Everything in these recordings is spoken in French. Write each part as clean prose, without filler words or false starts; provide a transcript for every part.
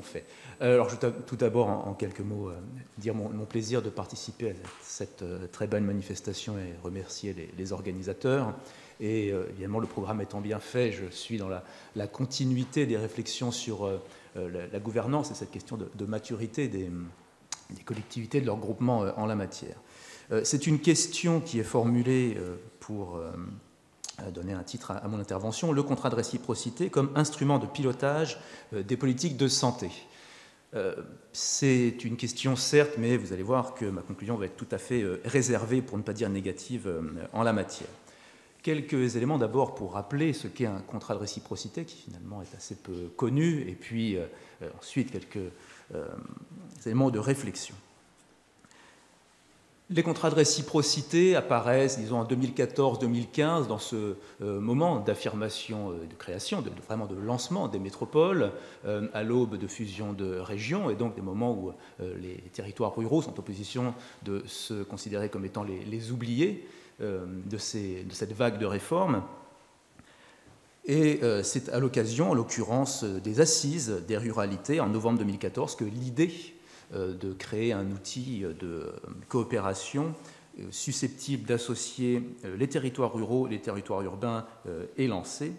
sont faits. Alors, je vais tout d'abord, en quelques mots, dire mon plaisir de participer à cette très belle manifestation et remercier les organisateurs. Et évidemment, le programme étant bien fait, je suis dans la continuité des réflexions sur la gouvernance et cette question de maturité des collectivités, de leur groupement en la matière. C'est une question qui est formulée pour donner un titre à mon intervention, le contrat de réciprocité comme instrument de pilotage des politiques de santé. C'est une question certes, mais vous allez voir que ma conclusion va être tout à fait réservée, pour ne pas dire négative, en la matière. Quelques éléments d'abord pour rappeler ce qu'est un contrat de réciprocité, qui finalement est assez peu connu, et puis ensuite quelques éléments de réflexion. Les contrats de réciprocité apparaissent, disons, en 2014-2015, dans ce moment d'affirmation, de création, vraiment de lancement des métropoles, à l'aube de fusion de régions, et donc des moments où les territoires ruraux sont en position de se considérer comme étant les oubliés de cette vague de réformes. Et c'est à l'occasion, en l'occurrence, des assises des ruralités, en novembre 2014, que l'idée de créer un outil de coopération susceptible d'associer les territoires ruraux et les territoires urbains est lancée.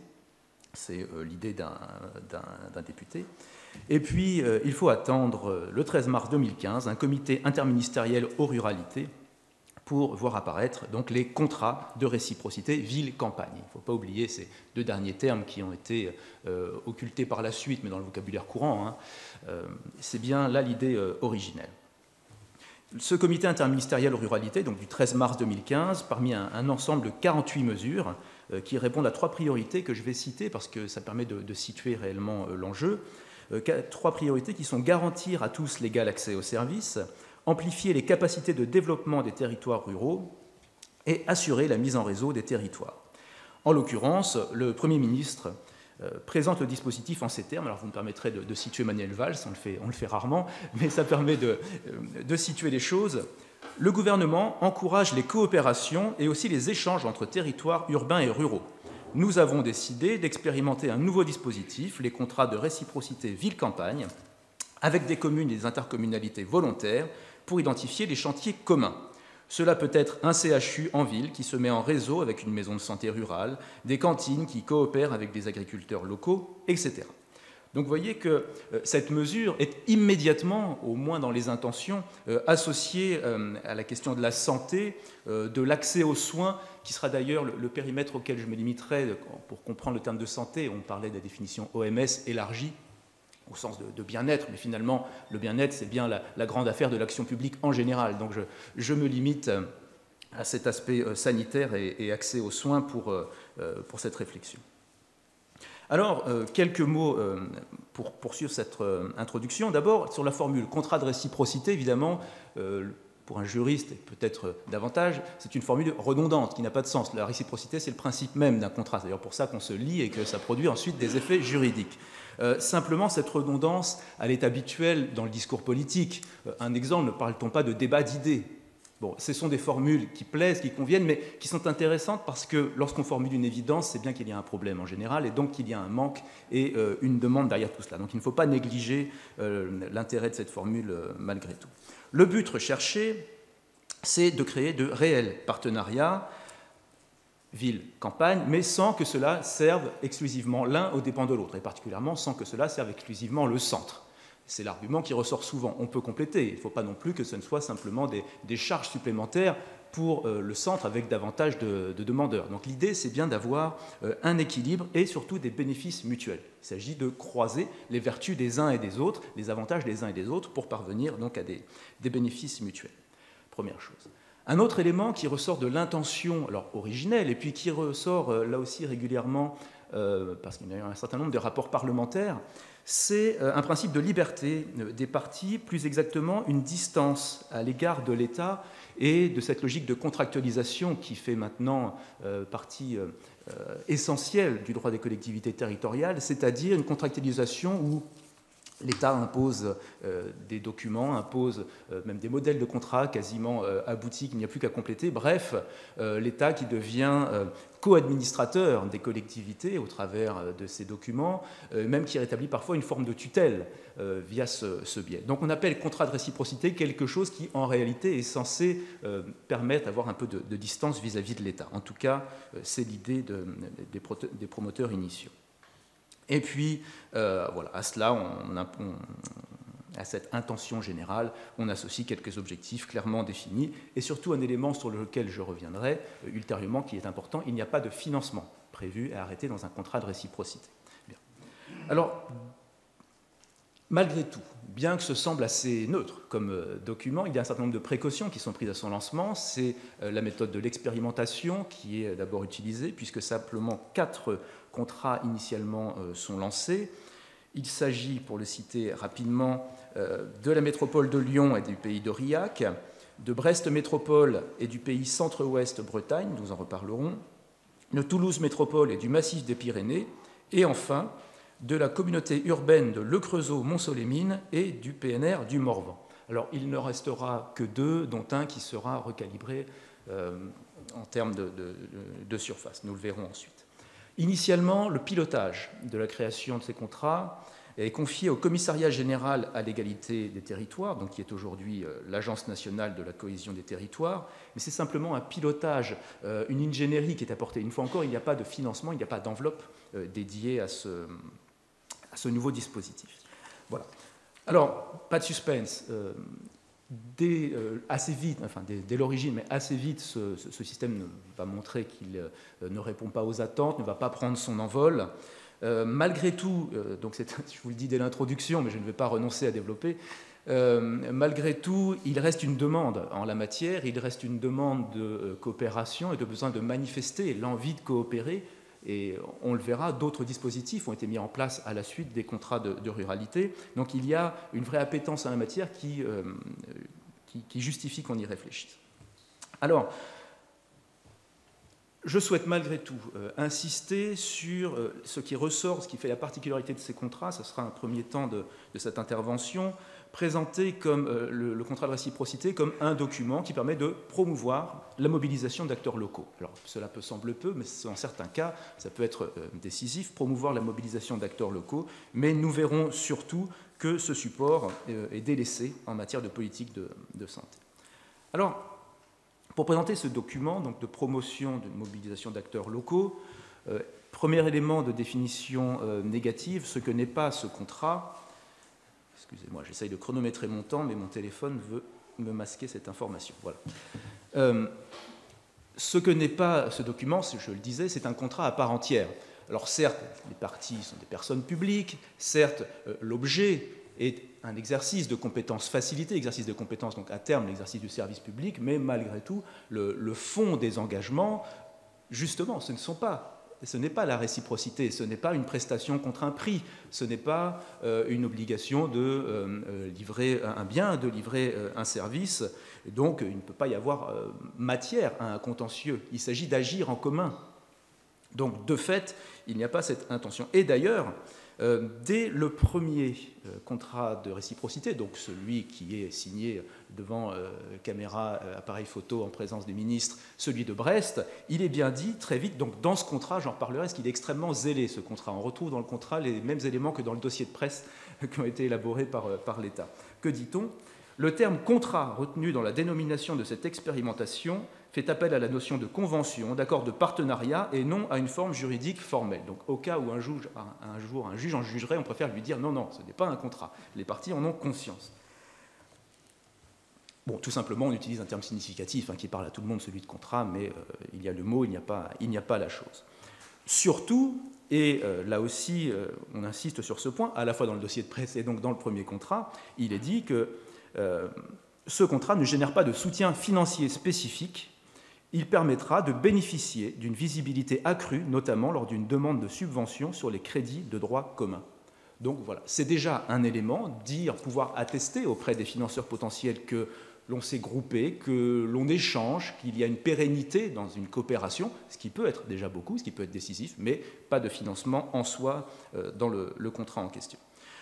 C'est l'idée d'un député. Et puis, il faut attendre le 13 mars 2015 un comité interministériel aux ruralités pour voir apparaître donc, les contrats de réciprocité ville-campagne. Il ne faut pas oublier ces deux derniers termes qui ont été occultés par la suite, mais dans le vocabulaire courant. C'est bien là l'idée originelle. Ce comité interministériel aux ruralités, donc du 13 mars 2015, parmi un ensemble de 48 mesures qui répondent à 3 priorités que je vais citer parce que ça permet de situer réellement l'enjeu. 3 priorités qui sont garantir à tous l'égal accès aux services, amplifier les capacités de développement des territoires ruraux et assurer la mise en réseau des territoires. En l'occurrence, le Premier ministre présente le dispositif en ces termes. Alors vous me permettrez de situer Manuel Valls, on le fait rarement, mais ça permet de situer les choses. Le gouvernement encourage les coopérations et aussi les échanges entre territoires urbains et ruraux. Nous avons décidé d'expérimenter un nouveau dispositif, les contrats de réciprocité ville-campagne, avec des communes et des intercommunalités volontaires, pour identifier les chantiers communs. Cela peut être un CHU en ville qui se met en réseau avec une maison de santé rurale, des cantines qui coopèrent avec des agriculteurs locaux, etc. Donc vous voyez que cette mesure est immédiatement, au moins dans les intentions, associée à la question de la santé, de l'accès aux soins, qui sera d'ailleurs le périmètre auquel je me limiterai pour comprendre le terme de santé. On parlait de la définition OMS élargie, au sens de bien-être, mais finalement, le bien-être, c'est bien la grande affaire de l'action publique en général. Donc je me limite à cet aspect sanitaire et accès aux soins pour cette réflexion. Alors, quelques mots pour poursuivre cette introduction. D'abord, sur la formule contrat de réciprocité, évidemment, pour un juriste, et peut-être davantage, c'est une formule redondante qui n'a pas de sens. La réciprocité, c'est le principe même d'un contrat. C'est d'ailleurs pour ça qu'on se lie et que ça produit ensuite des effets juridiques. Simplement, cette redondance, elle est habituelle dans le discours politique. Un exemple, ne parle-t-on pas de débat d'idées? Bon, ce sont des formules qui plaisent, qui conviennent, mais qui sont intéressantes parce que lorsqu'on formule une évidence, c'est bien qu'il y a un problème en général, et donc qu'il y a un manque et une demande derrière tout cela. Donc il ne faut pas négliger l'intérêt de cette formule malgré tout. Le but recherché, c'est de créer de réels partenariats ville-campagne, mais sans que cela serve exclusivement l'un aux dépens de l'autre, et particulièrement sans que cela serve exclusivement le centre. C'est l'argument qui ressort souvent. On peut compléter. Il ne faut pas non plus que ce ne soit simplement des charges supplémentaires pour le centre avec davantage de demandeurs. Donc l'idée, c'est bien d'avoir un équilibre et surtout des bénéfices mutuels. Il s'agit de croiser les vertus des uns et des autres, les avantages des uns et des autres pour parvenir donc à des bénéfices mutuels. Première chose. Un autre élément qui ressort de l'intention originelle et puis qui ressort là aussi régulièrement parce qu'il y a eu un certain nombre de rapports parlementaires, c'est un principe de liberté des partis, plus exactement une distance à l'égard de l'État et de cette logique de contractualisation qui fait maintenant partie essentielle du droit des collectivités territoriales, c'est-à-dire une contractualisation où L'État impose des documents, impose même des modèles de contrat quasiment aboutis qu'il n'y a plus qu'à compléter. Bref, l'État qui devient co-administrateur des collectivités au travers de ces documents, même qui rétablit parfois une forme de tutelle via ce biais. Donc on appelle contrat de réciprocité quelque chose qui en réalité est censé permettre d'avoir un peu de distance vis-à-vis de l'État. En tout cas, c'est l'idée des promoteurs initiaux. Et puis, voilà, à cela, à cette intention générale, on associe quelques objectifs clairement définis, et surtout un élément sur lequel je reviendrai ultérieurement qui est important, il n'y a pas de financement prévu et arrêté dans un contrat de réciprocité. Bien. Alors, malgré tout, bien que ce semble assez neutre comme document, il y a un certain nombre de précautions qui sont prises à son lancement. C'est la méthode de l'expérimentation qui est d'abord utilisée, puisque simplement 4 contrats initialement sont lancés. Il s'agit, pour le citer rapidement, de la métropole de Lyon et du pays d'Aurillac, de Brest Métropole et du pays Centre-Ouest Bretagne, nous en reparlerons, de Toulouse Métropole et du massif des Pyrénées, et enfin de la communauté urbaine de Le Creusot-Montceau-les-Mines et du PNR du Morvan. Alors il ne restera que 2, dont un qui sera recalibré en termes de surface, nous le verrons ensuite. Initialement, le pilotage de la création de ces contrats est confié au Commissariat général à l'égalité des territoires, donc qui est aujourd'hui l'Agence nationale de la cohésion des territoires, mais c'est simplement un pilotage, une ingénierie qui est apportée. Une fois encore, il n'y a pas de financement, il n'y a pas d'enveloppe dédiée à ce nouveau dispositif. Voilà. Alors, pas de suspense. Assez vite, enfin dès l'origine, mais assez vite, ce système va montrer qu'il ne répond pas aux attentes, ne va pas prendre son envol. Malgré tout, donc je vous le dis dès l'introduction, mais je ne vais pas renoncer à développer, malgré tout, il reste une demande en la matière, il reste une demande de coopération et de besoin de manifester l'envie de coopérer. Et on le verra, d'autres dispositifs ont été mis en place à la suite des contrats de ruralité. Donc il y a une vraie appétence en la matière qui justifie qu'on y réfléchisse. Alors, je souhaite malgré tout insister sur ce qui ressort, ce qui fait la particularité de ces contrats. Ce sera un premier temps de cette intervention, présenté comme le contrat de réciprocité comme un document qui permet de promouvoir la mobilisation d'acteurs locaux. Alors cela peut sembler peu, mais dans certains cas, ça peut être décisif, promouvoir la mobilisation d'acteurs locaux, mais nous verrons surtout que ce support est délaissé en matière de politique de santé. Alors, pour présenter ce document donc de promotion de mobilisation d'acteurs locaux, premier élément de définition négative, ce que n'est pas ce contrat. Excusez-moi, j'essaye de chronométrer mon temps, mais mon téléphone veut me masquer cette information. Voilà. Ce que n'est pas ce document, je le disais, c'est un contrat à part entière. Alors certes, les parties sont des personnes publiques, certes, l'objet est un exercice de compétences facilité, exercice de compétences, donc à terme l'exercice du service public, mais malgré tout, le fond des engagements, justement, ce n'est pas la réciprocité, ce n'est pas une prestation contre un prix, ce n'est pas une obligation de livrer un bien, de livrer un service. Et donc, il ne peut pas y avoir matière à un contentieux. Il s'agit d'agir en commun. Donc, de fait, il n'y a pas cette intention. Et d'ailleurs, dès le premier contrat de réciprocité, donc celui qui est signé devant caméra, appareil photo en présence des ministres, celui de Brest, il est bien dit très vite, donc dans ce contrat, j'en reparlerai, parce qu'il est extrêmement zélé ce contrat. On retrouve dans le contrat les mêmes éléments que dans le dossier de presse qui ont été élaborés par l'État. Que dit-on ? Le terme contrat retenu dans la dénomination de cette expérimentation fait appel à la notion de convention, d'accord de partenariat et non à une forme juridique formelle. Donc au cas où un jour un juge en jugerait, on préfère lui dire non, non, ce n'est pas un contrat. Les parties en ont conscience. Bon, tout simplement, on utilise un terme significatif qui parle à tout le monde, celui de contrat, mais il y a le mot, il n'y a pas la chose. Surtout, et là aussi, on insiste sur ce point, à la fois dans le dossier de presse et donc dans le premier contrat, il est dit que ce contrat ne génère pas de soutien financier spécifique. Il permettra de bénéficier d'une visibilité accrue, notamment lors d'une demande de subvention sur les crédits de droit commun. Donc voilà, c'est déjà un élément, pouvoir attester auprès des financeurs potentiels que l'on s'est groupé, que l'on échange, qu'il y a une pérennité dans une coopération, ce qui peut être déjà beaucoup, ce qui peut être décisif, mais pas de financement en soi dans le contrat en question.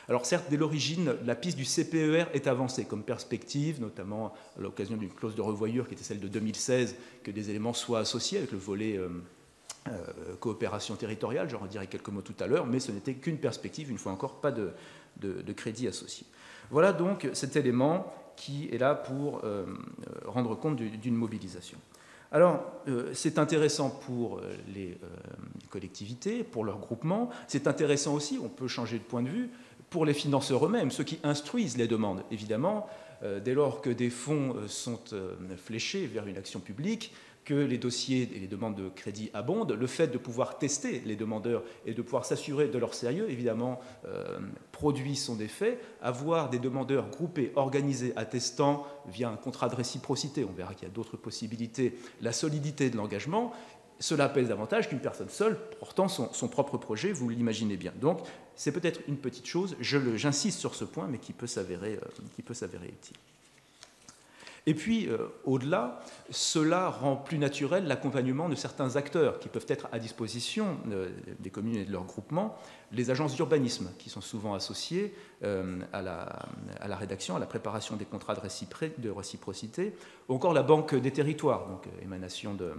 Alors certes, dès l'origine, la piste du CPER est avancée comme perspective, notamment à l'occasion d'une clause de revoyure qui était celle de 2016, que des éléments soient associés avec le volet coopération territoriale, j'en dirai quelques mots tout à l'heure, mais ce n'était qu'une perspective, une fois encore, pas de crédit associé. Voilà donc cet élément qui est là pour rendre compte d'une mobilisation. Alors, c'est intéressant pour les collectivités, pour leurs groupements, c'est intéressant aussi, on peut changer de point de vue, pour les financeurs eux-mêmes, ceux qui instruisent les demandes. Évidemment, dès lors que des fonds sont fléchés vers une action publique, que les dossiers et les demandes de crédit abondent, le fait de pouvoir tester les demandeurs et de pouvoir s'assurer de leur sérieux, évidemment, produit son effet. Avoir des demandeurs groupés, organisés, attestant via un contrat de réciprocité, on verra qu'il y a d'autres possibilités, la solidité de l'engagement, cela pèse davantage qu'une personne seule portant son propre projet, vous l'imaginez bien. Donc, c'est peut-être une petite chose, j'insiste sur ce point, mais qui peut s'avérer utile. Et puis, au-delà, cela rend plus naturel l'accompagnement de certains acteurs qui peuvent être à disposition des communes et de leurs groupements, les agences d'urbanisme, qui sont souvent associées à la rédaction, à la préparation des contrats de réciprocité, ou encore la Banque des territoires, donc émanation de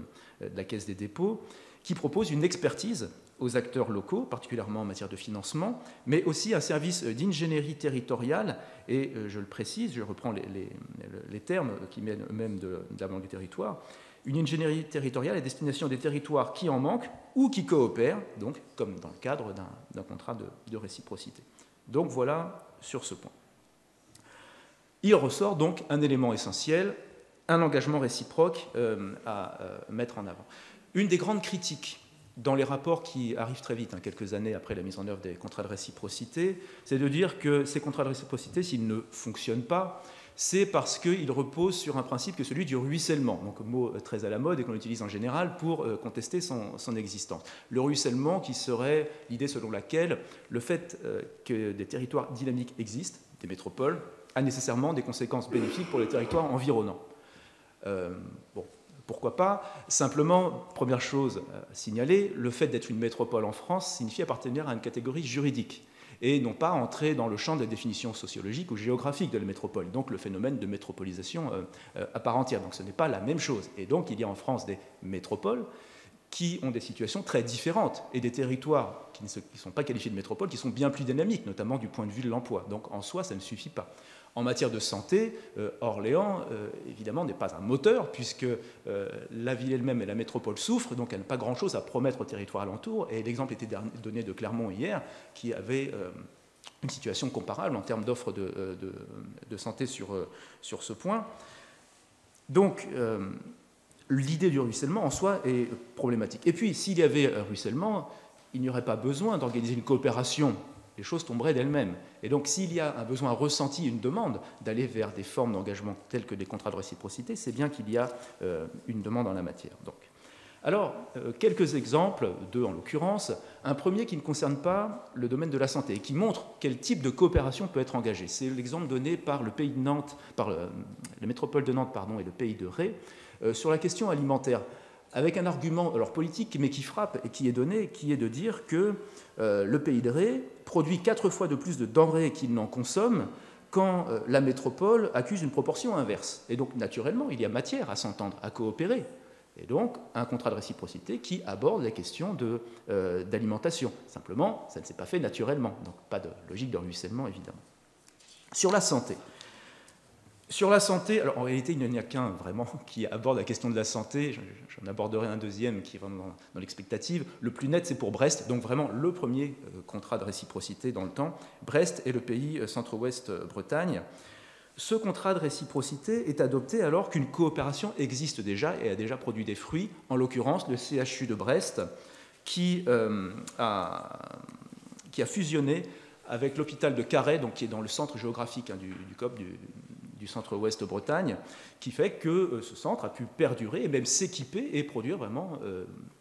la Caisse des dépôts, qui propose une expertise aux acteurs locaux, particulièrement en matière de financement, mais aussi un service d'ingénierie territoriale, et je le précise, je reprends les termes qui viennent eux-mêmes de la Banque du territoire, une ingénierie territoriale à destination des territoires qui en manquent ou qui coopèrent, donc comme dans le cadre d'un contrat de réciprocité. Donc voilà sur ce point. Il ressort donc un élément essentiel, un engagement réciproque à mettre en avant. Une des grandes critiques dans les rapports qui arrivent très vite, quelques années après la mise en œuvre des contrats de réciprocité, c'est de dire que ces contrats de réciprocité, s'ils ne fonctionnent pas, c'est parce qu'ils reposent sur un principe que celui du ruissellement, donc un mot très à la mode et qu'on utilise en général pour contester son existence. Le ruissellement qui serait l'idée selon laquelle le fait que des territoires dynamiques existent, des métropoles, a nécessairement des conséquences bénéfiques pour les territoires environnants. Bon. Pourquoi pas? Simplement, première chose à signaler, le fait d'être une métropole en France signifie appartenir à une catégorie juridique et non pas entrer dans le champ des définitions sociologiques ou géographiques de la métropole, donc le phénomène de métropolisation à part entière. Donc ce n'est pas la même chose. Et donc il y a en France des métropoles qui ont des situations très différentes et des territoires qui ne sont pas qualifiés de métropoles qui sont bien plus dynamiques, notamment du point de vue de l'emploi. Donc en soi, ça ne suffit pas. En matière de santé, Orléans, évidemment, n'est pas un moteur, puisque la ville elle-même et la métropole souffrent, donc elle n'a pas grand-chose à promettre au territoire alentour. Et l'exemple était donné de Clermont hier, qui avait une situation comparable en termes d'offres de santé sur ce point. Donc, l'idée du ruissellement, en soi, est problématique. Et puis, s'il y avait un ruissellement, il n'y aurait pas besoin d'organiser une coopération. Les choses tomberaient d'elles-mêmes. Et donc, s'il y a un besoin ressenti, une demande d'aller vers des formes d'engagement telles que des contrats de réciprocité, c'est bien qu'il y a une demande en la matière. Donc, alors, quelques exemples, deux en l'occurrence. Un premier qui ne concerne pas le domaine de la santé et qui montre quel type de coopération peut être engagée. C'est l'exemple donné par le pays de Nantes, par la métropole de Nantes, et le pays de Ré, sur la question alimentaire, avec un argument alors politique, mais qui frappe et qui est donné, qui est de dire que le pays de Ré produit 4 fois de plus de denrées qu'il n'en consomme quand la métropole accuse une proportion inverse. Et donc, naturellement, il y a matière à s'entendre, à coopérer. Et donc, un contrat de réciprocité qui aborde les questions d'alimentation. Simplement, ça ne s'est pas fait naturellement. Donc, pas de logique de ruissellement, évidemment. Sur la santé. Sur la santé, alors en réalité, il n'y en a qu'un vraiment qui aborde la question de la santé. J'en aborderai un deuxième qui est vraiment dans l'expectative. Le plus net, c'est pour Brest, donc vraiment le premier contrat de réciprocité dans le temps. Brest est le pays centre-ouest Bretagne. Ce contrat de réciprocité est adopté alors qu'une coopération existe déjà et a déjà produit des fruits, en l'occurrence le CHU de Brest, qui a fusionné avec l'hôpital de Carhaix, donc qui est dans le centre géographique du COP, du centre-ouest Bretagne, qui fait que ce centre a pu perdurer et même s'équiper et produire vraiment,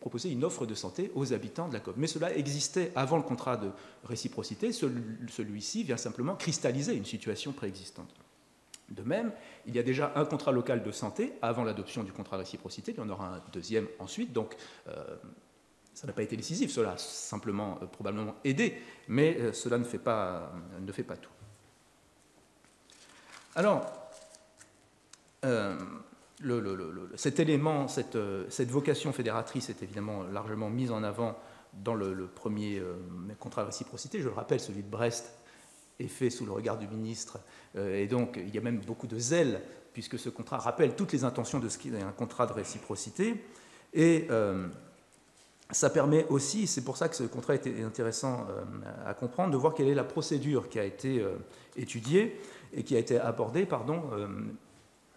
proposer une offre de santé aux habitants de la COP. Mais cela existait avant le contrat de réciprocité, celui-ci vient simplement cristalliser une situation préexistante. De même, il y a déjà un contrat local de santé avant l'adoption du contrat de réciprocité, il y en aura un deuxième ensuite, donc Ça n'a pas été décisif, cela a simplement probablement aidé, mais cela ne fait pas tout. Alors, cet élément, cette vocation fédératrice est évidemment largement mise en avant dans le premier contrat de réciprocité. Je le rappelle, celui de Brest est fait sous le regard du ministre, et donc il y a même beaucoup de zèle, puisque ce contrat rappelle toutes les intentions de ce qu'est un contrat de réciprocité. Et ça permet aussi, c'est pour ça que ce contrat est intéressant à comprendre, de voir quelle est la procédure qui a été étudiée et qui a été abordée,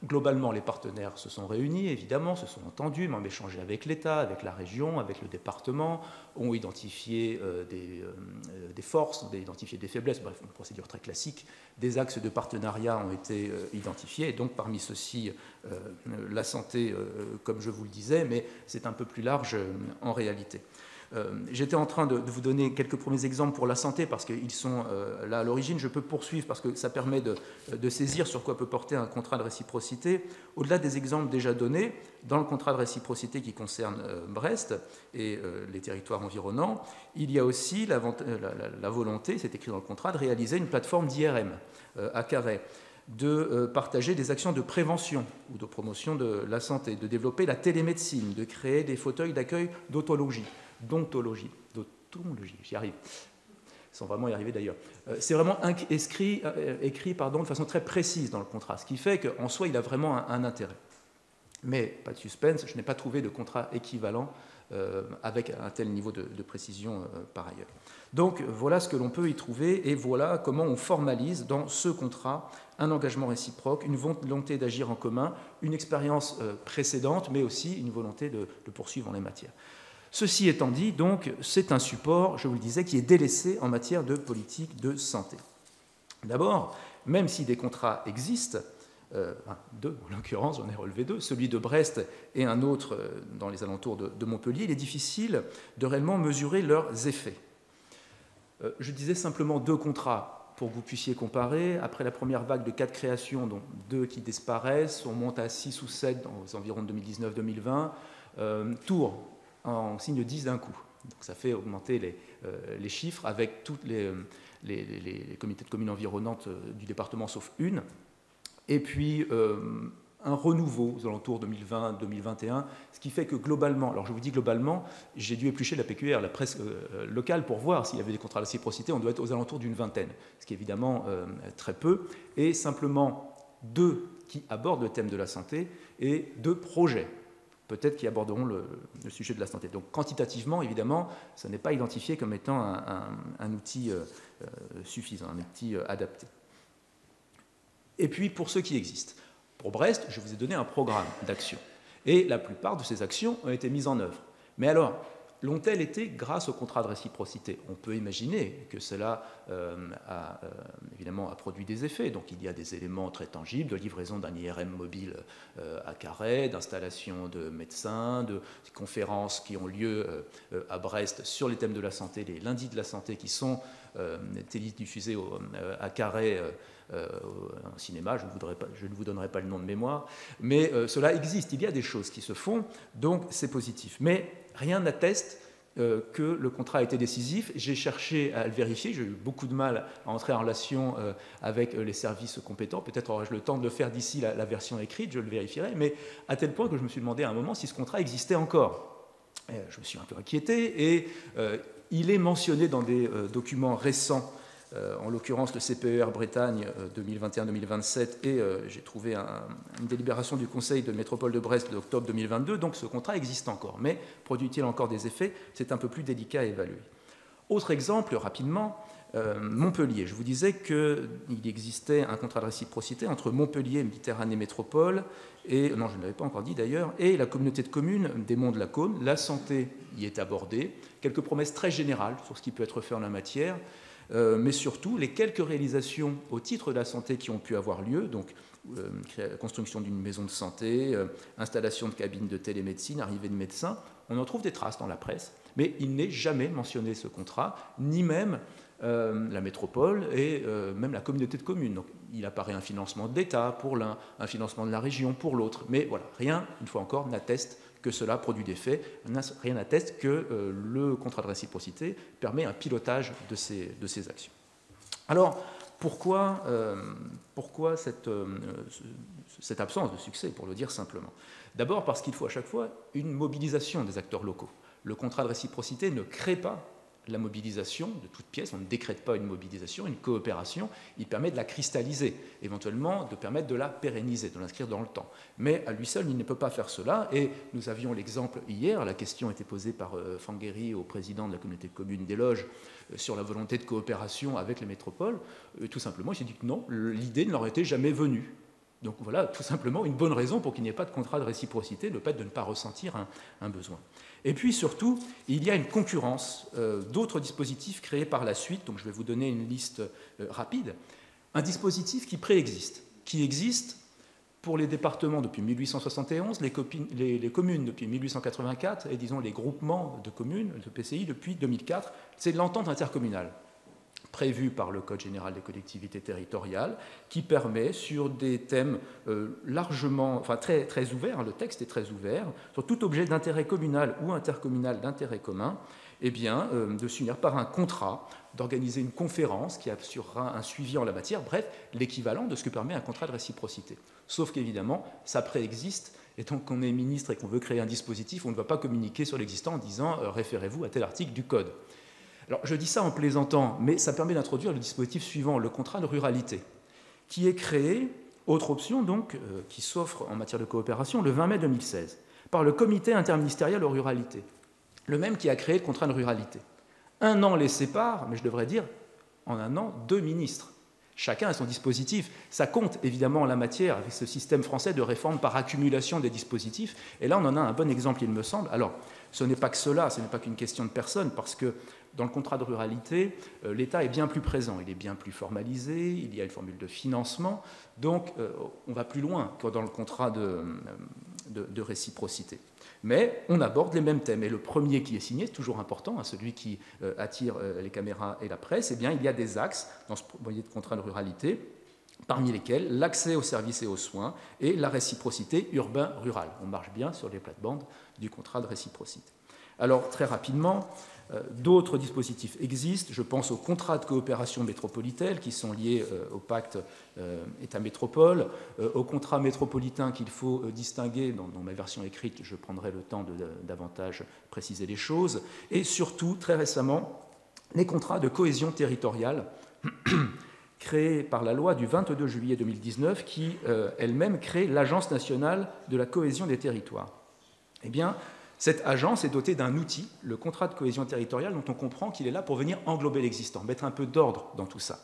globalement. Les partenaires se sont réunis, évidemment, se sont entendus, ont échangé avec l'État, avec la région, avec le département, ont identifié des forces, ont identifié des faiblesses, bref, une procédure très classique. Des axes de partenariat ont été identifiés, et donc parmi ceux-ci, la santé, comme je vous le disais, mais c'est un peu plus large en réalité. J'étais en train de vous donner quelques premiers exemples pour la santé parce qu'ils sont là à l'origine. Je peux poursuivre parce que ça permet de saisir sur quoi peut porter un contrat de réciprocité. Au-delà des exemples déjà donnés, dans le contrat de réciprocité qui concerne Brest et les territoires environnants, il y a aussi la volonté, c'est écrit dans le contrat, de réaliser une plateforme d'IRM à Carhaix, de partager des actions de prévention ou de promotion de la santé, de développer la télémédecine, de créer des fauteuils d'accueil d'odontologie, j'y arrive, sans vraiment y arriver d'ailleurs. C'est vraiment écrit de façon très précise dans le contrat, ce qui fait qu'en soi, il a vraiment un intérêt. Mais, pas de suspense, je n'ai pas trouvé de contrat équivalent avec un tel niveau de précision par ailleurs. Donc, voilà ce que l'on peut y trouver, et voilà comment on formalise dans ce contrat un engagement réciproque, une volonté d'agir en commun, une expérience précédente, mais aussi une volonté de poursuivre en les matières. Ceci étant dit, donc, c'est un support, je vous le disais, qui est délaissé en matière de politique de santé. D'abord, même si des contrats existent, deux en l'occurrence, j'en ai relevé deux, celui de Brest et un autre dans les alentours de Montpellier, il est difficile de réellement mesurer leurs effets. Je disais simplement deux contrats pour que vous puissiez comparer. Après la première vague de 4 créations, dont 2 qui disparaissent, on monte à 6 ou 7 dans les environs de 2019-2020. Tours en signe 10 d'un coup. Donc ça fait augmenter les chiffres avec tous les comités de communes environnantes du département, sauf une. Et puis un renouveau aux alentours 2020-2021, ce qui fait que globalement, alors je vous dis globalement, j'ai dû éplucher la PQR, la presse locale, pour voir s'il y avait des contrats de réciprocité, on doit être aux alentours d'une vingtaine, ce qui est évidemment très peu, et simplement 2 qui abordent le thème de la santé et 2 projets, peut-être qui aborderont le sujet de la santé. Donc quantitativement, évidemment, ça n'est pas identifié comme étant un outil suffisant, un outil adapté. Et puis pour ceux qui existent. Pour Brest, je vous ai donné un programme d'action. Et la plupart de ces actions ont été mises en œuvre. Mais alors, l'ont-elles été grâce au contrat de réciprocité? On peut imaginer que cela évidemment a produit des effets. Donc il y a des éléments très tangibles de livraison d'un IRM mobile à Carhaix, d'installation de médecins, de conférences qui ont lieu à Brest sur les thèmes de la santé, les lundis de la santé qui sont télédiffusés à Carhaix un cinéma, je ne vous donnerai pas le nom de mémoire, mais cela existe, il y a des choses qui se font, donc c'est positif. Mais rien n'atteste que le contrat a été décisif. J'ai cherché à le vérifier, j'ai eu beaucoup de mal à entrer en relation avec les services compétents, peut-être aurai-je le temps de le faire d'ici la version écrite, je le vérifierai, mais à tel point que je me suis demandé à un moment si ce contrat existait encore. Je me suis un peu inquiété, et il est mentionné dans des documents récents, en l'occurrence le CPER Bretagne 2021-2027, et j'ai trouvé une délibération du Conseil de métropole de Brest d'octobre 2022, donc ce contrat existe encore, mais produit-il encore des effets? C'est un peu plus délicat à évaluer. Autre exemple, rapidement, Montpellier. Je vous disais qu'il existait un contrat de réciprocité entre Montpellier, Méditerranée Métropole, et, non, je ne l'avais pas encore dit d'ailleurs, et la communauté de communes des Monts de la Côme. La santé y est abordée, quelques promesses très générales sur ce qui peut être fait en la matière, mais surtout les quelques réalisations au titre de la santé qui ont pu avoir lieu, donc construction d'une maison de santé, installation de cabines de télémédecine, arrivée de médecins. On en trouve des traces dans la presse, mais il n'est jamais mentionné ce contrat, ni même la métropole et même la communauté de communes. Donc, il apparaît un financement de l'État pour l'un, un financement de la région pour l'autre. Mais voilà, rien, une fois encore, n'atteste que cela produit des faits. Rien n'atteste que le contrat de réciprocité permet un pilotage de ces actions. Alors, pourquoi cette absence de succès, pour le dire simplement? D'abord parce qu'il faut à chaque fois une mobilisation des acteurs locaux. Le contrat de réciprocité ne crée pas la mobilisation de toutes pièces, on ne décrète pas une mobilisation, une coopération, il permet de la cristalliser, éventuellement de permettre de la pérenniser, de l'inscrire dans le temps. Mais à lui seul, il ne peut pas faire cela, et nous avions l'exemple hier, la question était posée par Fangueri au président de la communauté de communes des Loges sur la volonté de coopération avec les métropoles. Tout simplement, il s'est dit que non, l'idée ne leur était jamais venue. Donc voilà, tout simplement, une bonne raison pour qu'il n'y ait pas de contrat de réciprocité, le fait de ne pas ressentir un besoin. Et puis surtout, il y a une concurrence d'autres dispositifs créés par la suite, donc je vais vous donner une liste rapide. Un dispositif qui préexiste, qui existe pour les départements depuis 1871, les communes depuis 1884, et disons les groupements de communes, de PCI depuis 2004, c'est l'entente intercommunale, prévu par le Code général des collectivités territoriales, qui permet, sur des thèmes largement, enfin très, très ouverts, le texte est très ouvert, sur tout objet d'intérêt communal ou intercommunal d'intérêt commun, eh bien, de s'unir par un contrat, d'organiser une conférence qui assurera un suivi en la matière, bref, l'équivalent de ce que permet un contrat de réciprocité. Sauf qu'évidemment, ça préexiste, et tant qu'on est ministre et qu'on veut créer un dispositif, on ne va pas communiquer sur l'existant en disant référez-vous à tel article du Code. Alors, je dis ça en plaisantant, mais ça permet d'introduire le dispositif suivant, le contrat de ruralité, qui est créé, autre option donc, qui s'offre en matière de coopération, le 20 mai 2016, par le comité interministériel aux ruralités, le même qui a créé le contrat de ruralité. Un an les sépare, mais je devrais dire, en un an, 2 ministres. Chacun a son dispositif. Ça compte évidemment en la matière, avec ce système français de réforme par accumulation des dispositifs. Et là, on en a un bon exemple, il me semble. Alors, ce n'est pas que cela, ce n'est pas qu'une question de personne, parce que dans le contrat de ruralité, l'État est bien plus présent, il est bien plus formalisé, il y a une formule de financement, donc on va plus loin que dans le contrat de réciprocité. Mais on aborde les mêmes thèmes. Et le premier qui est signé, c'est toujours important, celui qui attire les caméras et la presse, eh bien, il y a des axes dans ce projet de contrat de ruralité, parmi lesquels l'accès aux services et aux soins et la réciprocité urbain-rural. On marche bien sur les plates-bandes du contrat de réciprocité. Alors, très rapidement, d'autres dispositifs existent. Je pense aux contrats de coopération métropolitaine qui sont liés au pacte État-métropole, aux contrats métropolitains qu'il faut distinguer. Dans ma version écrite, je prendrai le temps de davantage préciser les choses. Et surtout, très récemment, les contrats de cohésion territoriale créés par la loi du 22 juillet 2019 qui, elle-même, crée l'Agence nationale de la cohésion des territoires. Eh bien, cette agence est dotée d'un outil, le contrat de cohésion territoriale, dont on comprend qu'il est là pour venir englober l'existant, mettre un peu d'ordre dans tout ça,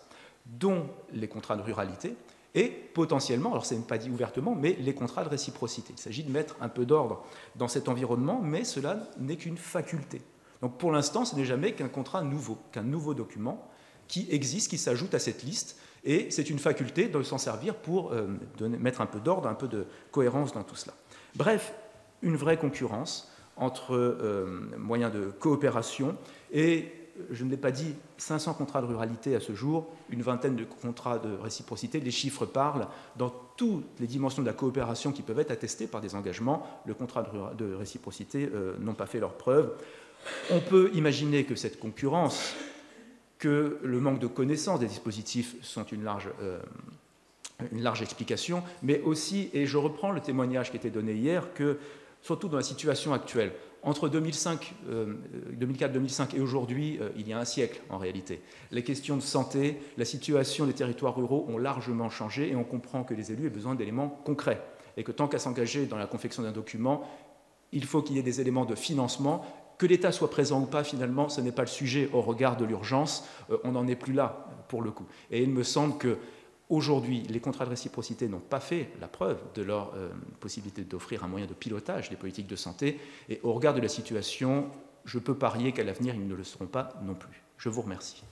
dont les contrats de ruralité et potentiellement, alors ce n'est pas dit ouvertement, mais les contrats de réciprocité. Il s'agit de mettre un peu d'ordre dans cet environnement, mais cela n'est qu'une faculté. Donc pour l'instant, ce n'est jamais qu'un contrat nouveau, qu'un nouveau document qui existe, qui s'ajoute à cette liste, et c'est une faculté de s'en servir pour mettre un peu d'ordre, un peu de cohérence dans tout cela. Bref, une vraie concurrence entre moyens de coopération et, je ne l'ai pas dit, 500 contrats de ruralité à ce jour, une vingtaine de contrats de réciprocité. Les chiffres parlent dans toutes les dimensions de la coopération qui peuvent être attestées par des engagements. Le contrat de réciprocité n'ont pas fait leur preuve. On peut imaginer que cette concurrence, que le manque de connaissance des dispositifs sont une large explication, mais aussi, et je reprends le témoignage qui était donné hier, que surtout dans la situation actuelle. Entre 2004-2005 et aujourd'hui, il y a un siècle en réalité. Les questions de santé, la situation des territoires ruraux ont largement changé et on comprend que les élus aient besoin d'éléments concrets et que tant qu'à s'engager dans la confection d'un document, il faut qu'il y ait des éléments de financement. Que l'État soit présent ou pas, finalement, ce n'est pas le sujet au regard de l'urgence. On n'en est plus là, pour le coup. Et il me semble que aujourd'hui, les contrats de réciprocité n'ont pas fait la preuve de leur possibilité d'offrir un moyen de pilotage des politiques de santé. Et au regard de la situation, je peux parier qu'à l'avenir, ils ne le seront pas non plus. Je vous remercie.